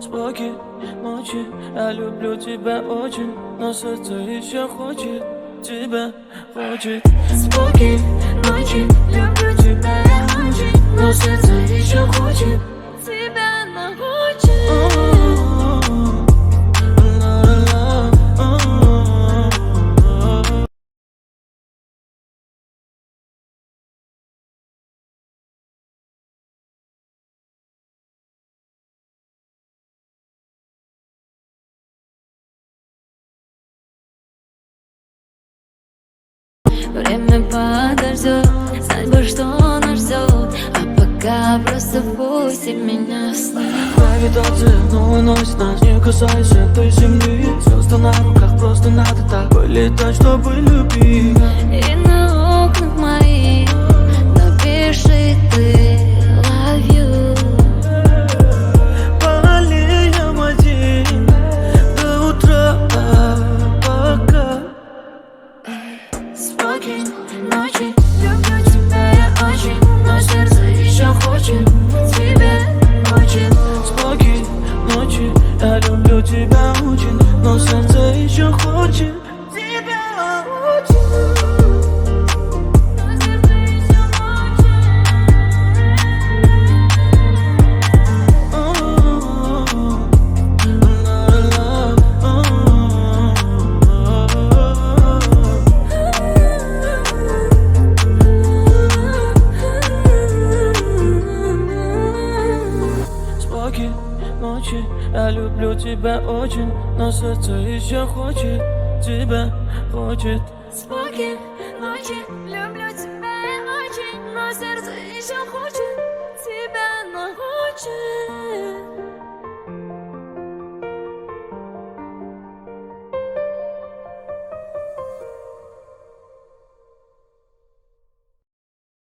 Спокой ночи, я люблю тебя очень, но сердце еще хочет тебя, хочет. Спокой ночи, люблю тебя я очень, но сердце еще хочет тебя, но хочет. Время подождет, знать бы, что нас ждет, а пока просто пусть меня снит. Гравитация вновь уносит нас, не касаясь этой земли. Звезды на руках, просто надо так полетать, чтобы любить. И на окнах моих напиши ты love you. Болеем один до утра, пока. Спокой ночи, люблю тебя я очень, но сердце еще хочет тебя, хочет. Спокой ночи, я люблю тебя очень, но сердце еще хочет тебя, очень. Но сердце еще Спокой ночи, я люблю тебя очень, но сердце еще хочет тебя, хочет. Спокой ночи, люблю тебя я очень, но сердце еще хочет.